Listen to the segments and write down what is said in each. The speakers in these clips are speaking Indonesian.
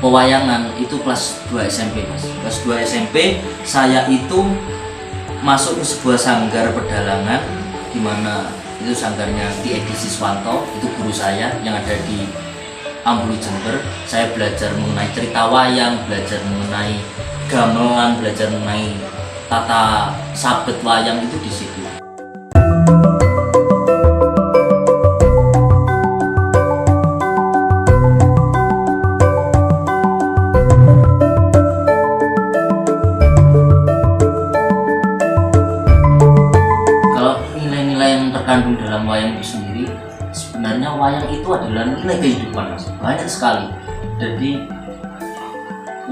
pewayangan itu kelas 2 SMP mas. Kelas 2 SMP saya itu masuk ke sebuah sanggar pedalangan, di mana itu sanggarnya Ki Edi Siswanto, itu guru saya yang ada di Ambulu Jember. Saya belajar mengenai cerita wayang, belajar mengenai gamelan, belajar mengenai tata sabet wayang itu di situ. Terkandung dalam wayang itu sendiri, sebenarnya wayang itu adalah nilai kehidupan mas, banyak sekali. Jadi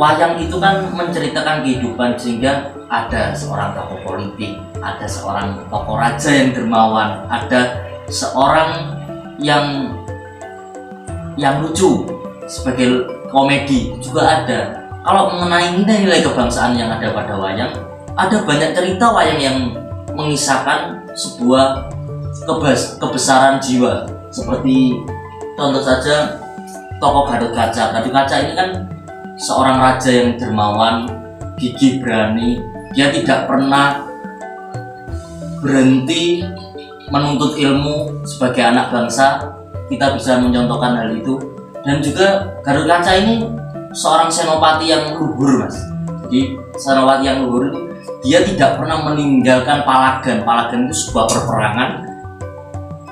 wayang itu kan menceritakan kehidupan, sehingga ada seorang tokoh politik, ada seorang tokoh raja yang dermawan, ada seorang yang lucu sebagai komedi juga ada. Kalau mengenai nilai kebangsaan yang ada pada wayang, ada banyak cerita wayang yang mengisahkan sebuah kebesaran jiwa. Seperti contoh saja tokoh Gatot Kaca. Gatot Kaca ini kan seorang raja yang dermawan, gigih, berani. Dia tidak pernah berhenti menuntut ilmu sebagai anak bangsa. Kita bisa mencontohkan hal itu. Dan juga Gatot Kaca ini seorang senopati yang luhur mas. Jadi senopati yang luhur itu dia tidak pernah meninggalkan palagan. Palagan itu sebuah perperangan,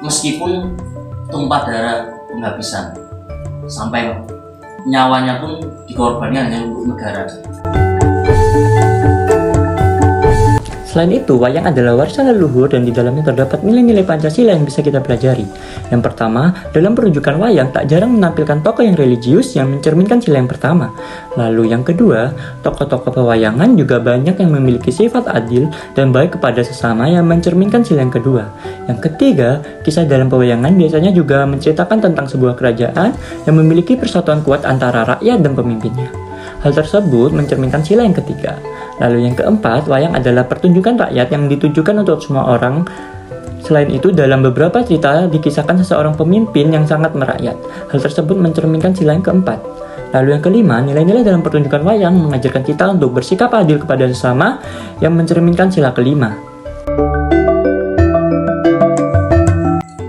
meskipun tumpah darah penghabisan, sampai nyawanya pun dikorbankan hanya untuk negara. Selain itu, wayang adalah warisan leluhur dan di dalamnya terdapat nilai-nilai Pancasila yang bisa kita pelajari. Yang pertama, dalam pertunjukan wayang tak jarang menampilkan tokoh yang religius yang mencerminkan sila yang pertama. Lalu yang kedua, tokoh-tokoh pewayangan juga banyak yang memiliki sifat adil dan baik kepada sesama yang mencerminkan sila yang kedua. Yang ketiga, kisah dalam pewayangan biasanya juga menceritakan tentang sebuah kerajaan yang memiliki persatuan kuat antara rakyat dan pemimpinnya. Hal tersebut mencerminkan sila yang ketiga. Lalu yang keempat, wayang adalah pertunjukan rakyat yang ditujukan untuk semua orang. Selain itu, dalam beberapa cerita dikisahkan seseorang pemimpin yang sangat merakyat. Hal tersebut mencerminkan sila yang keempat. Lalu yang kelima, nilai-nilai dalam pertunjukan wayang mengajarkan kita untuk bersikap adil kepada sesama yang mencerminkan sila kelima.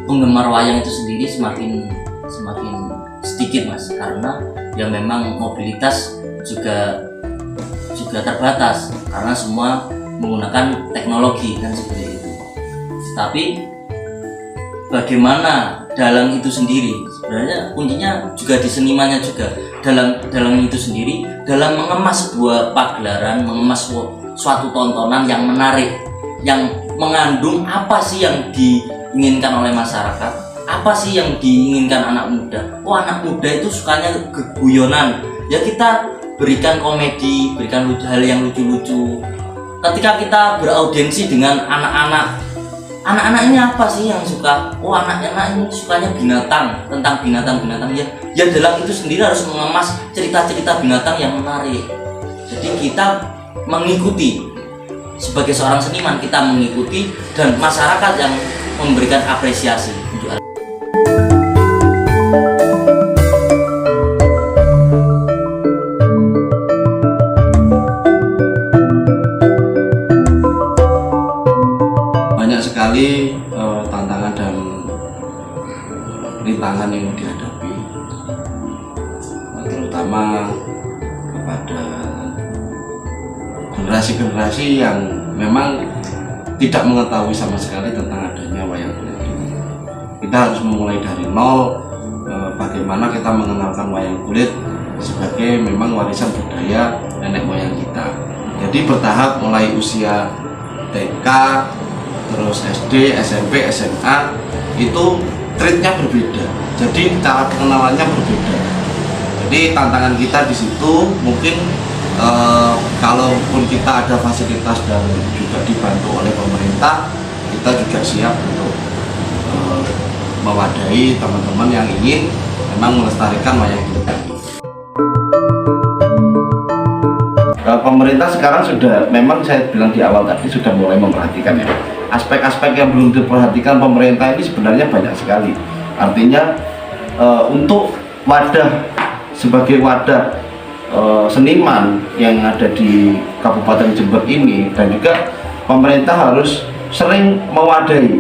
Penggemar wayang itu sendiri semakin sedikit mas, karena ya memang mobilitas juga terbatas karena semua menggunakan teknologi dan seperti itu. Tapi bagaimana dalang itu sendiri, sebenarnya kuncinya juga di senimannya juga. Dalang itu sendiri dalam mengemas sebuah pagelaran, mengemas suatu tontonan yang menarik, yang mengandung apa sih yang diinginkan oleh masyarakat, apa sih yang diinginkan anak muda. Anak muda itu sukanya keguyonan, ya kita berikan komedi, berikan hal yang lucu-lucu. Ketika kita beraudiensi dengan anak-anak ini apa sih yang suka? Anak-anak ini sukanya binatang, tentang binatang ya dalam itu sendiri harus mengemas cerita-cerita binatang yang menarik. Jadi kita mengikuti, sebagai seorang seniman kita mengikuti, dan masyarakat yang memberikan apresiasi untuk tantangan dan rintangan yang dihadapi, terutama kepada generasi-generasi yang memang tidak mengetahui sama sekali tentang adanya wayang kulit ini. Kita harus memulai dari nol, bagaimana kita mengenalkan wayang kulit sebagai memang warisan budaya nenek moyang kita. Jadi bertahap mulai usia TK, terus SD, SMP, SMA itu treatnya berbeda. Jadi cara pengenalannya berbeda. Jadi tantangan kita di situ mungkin kalaupun kita ada fasilitas dan juga dibantu oleh pemerintah, kita juga siap untuk mewadahi teman-teman yang ingin memang melestarikan wayang kulit. Pemerintah sekarang sudah, memang saya bilang di awal tadi, sudah mulai memperhatikan ya. Aspek-aspek yang belum diperhatikan pemerintah ini sebenarnya banyak sekali. Artinya untuk wadah, sebagai wadah seniman yang ada di Kabupaten Jember ini, dan juga pemerintah harus sering mewadahi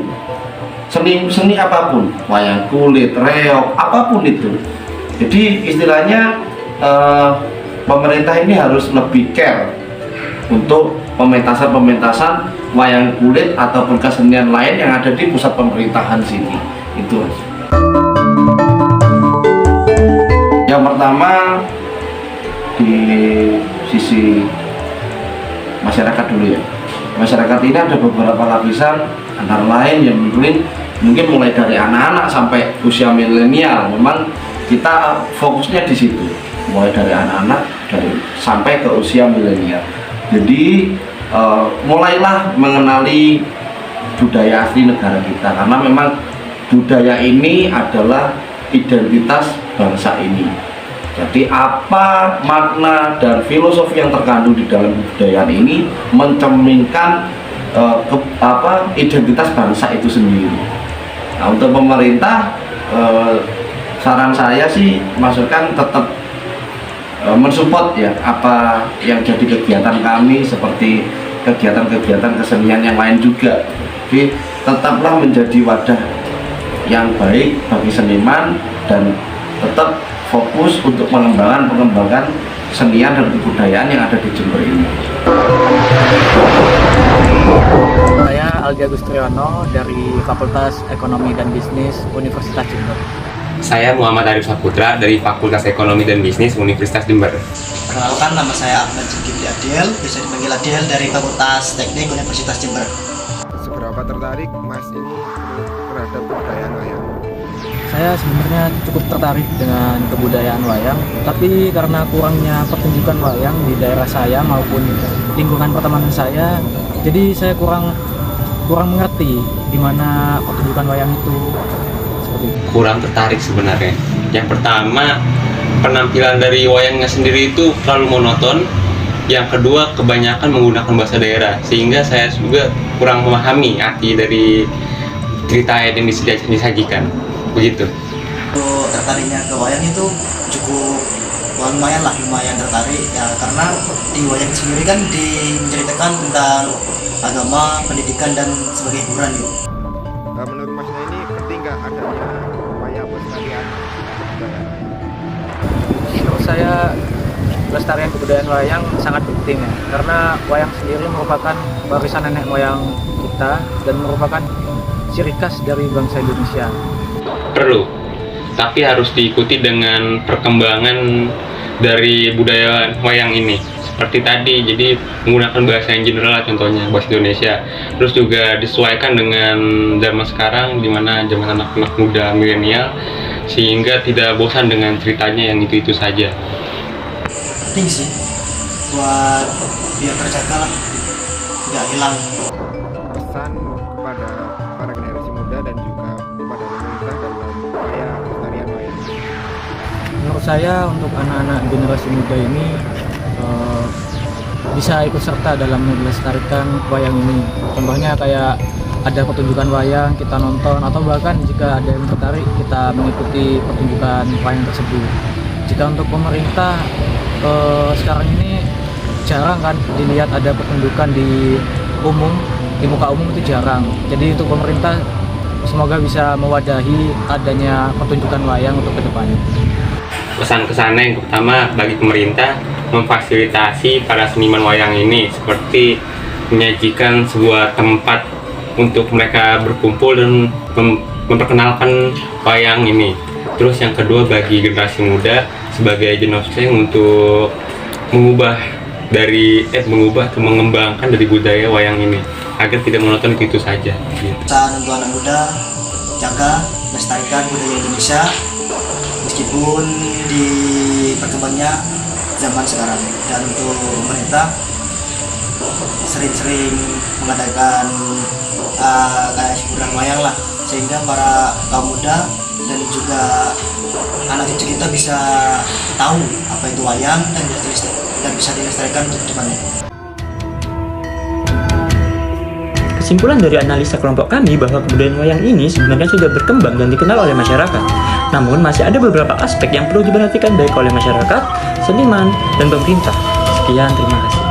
seni apapun, wayang kulit, reog, apapun itu. Jadi istilahnya pemerintah ini harus lebih care untuk pementasan wayang kulit ataupun kesenian lain yang ada di pusat pemerintahan sini. Itu aja. Yang pertama di sisi masyarakat dulu ya. Masyarakat ini ada beberapa lapisan, antara lain yang mungkin mulai dari anak-anak sampai usia milenial. Memang kita fokusnya di situ, mulai dari anak-anak sampai ke usia milenial. Jadi mulailah mengenali budaya asli negara kita, karena memang budaya ini adalah identitas bangsa ini. Jadi apa makna dan filosofi yang terkandung di dalam kebudayaan ini mencerminkan identitas bangsa itu sendiri. Nah, untuk pemerintah saran saya sih masukan tetap mensupport ya apa yang jadi kegiatan kami, seperti kegiatan-kegiatan kesenian yang lain juga. Jadi tetaplah menjadi wadah yang baik bagi seniman dan tetap fokus untuk pengembangan kesenian dan kebudayaan yang ada di Jember ini. Saya Aldi Agustriono dari Fakultas Ekonomi dan Bisnis Universitas Jember. Saya Muhammad Arif Saputra dari Fakultas Ekonomi dan Bisnis Universitas Jember. Perkenalkan, nama saya Ahmad Zulkifli Adil, bisa dipanggil Adil, dari Fakultas Teknik Universitas Jember. Seberapa tertarik Mas ini terhadap kebudayaan wayang? Saya sebenarnya cukup tertarik dengan kebudayaan wayang, tapi karena kurangnya pertunjukan wayang di daerah saya maupun lingkungan pertemanan saya, jadi saya kurang mengerti di mana pertunjukan wayang itu. Seperti itu. Kurang tertarik sebenarnya. Yang pertama, penampilan dari wayangnya sendiri itu terlalu monoton. Yang kedua, kebanyakan menggunakan bahasa daerah, sehingga saya juga kurang memahami arti dari cerita yang disajikan. Begitu. Untuk tertariknya ke wayang itu cukup lumayan tertarik ya, karena di wayang sendiri kan menceritakan tentang agama, pendidikan dan sebagai hiburan gitu. Menurut Masnya ini penting nggak adanya upaya pelestarian kebudayaan? Menurut saya pelestarian kebudayaan wayang sangat penting ya, karena wayang sendiri merupakan warisan nenek moyang kita dan merupakan ciri khas dari bangsa Indonesia. Perlu, tapi harus diikuti dengan perkembangan dari budaya wayang ini. Seperti tadi, jadi menggunakan bahasa yang general, contohnya bahasa Indonesia. Terus juga disesuaikan dengan zaman sekarang, di mana zaman anak-anak muda milenial, sehingga tidak bosan dengan ceritanya yang itu-itu saja. Penting sih buat biar terjaga lah, nggak hilang. Pesan kepada para generasi muda dan juga kepada pemerintah dalam upaya pelestarian wayang? Menurut saya untuk anak-anak generasi muda ini bisa ikut serta dalam melestarikan wayang ini. Contohnya kayak ada pertunjukan wayang, kita nonton, atau bahkan jika ada yang tertarik kita mengikuti pertunjukan wayang tersebut. Jika untuk pemerintah sekarang ini jarang kan dilihat ada pertunjukan di muka umum itu jarang. Jadi untuk pemerintah semoga bisa mewadahi adanya pertunjukan wayang untuk kedepannya. Pesan-kesannya yang pertama bagi pemerintah, memfasilitasi para seniman wayang ini, seperti menyajikan sebuah tempat untuk mereka berkumpul dan memperkenalkan wayang ini. Terus yang kedua bagi generasi muda sebagai genoseng untuk mengubah atau mengembangkan dari budaya wayang ini agar tidak monoton itu saja. Pesan untuk anak muda, jaga, lestarikan budaya Indonesia meskipun di berkembangnya zaman sekarang. Dan untuk pemerintah sering-sering mengadakan kayak hiburan wayang lah, sehingga para kaum muda dan juga anak cucu kita bisa tahu apa itu wayang dan bisa dilestarikan untuk depannya. Kesimpulan dari analisa kelompok kami bahwa kebudayaan wayang ini sebenarnya sudah berkembang dan dikenal oleh masyarakat. Namun masih ada beberapa aspek yang perlu diperhatikan baik oleh masyarakat, seniman, dan pemerintah. Sekian, terima kasih.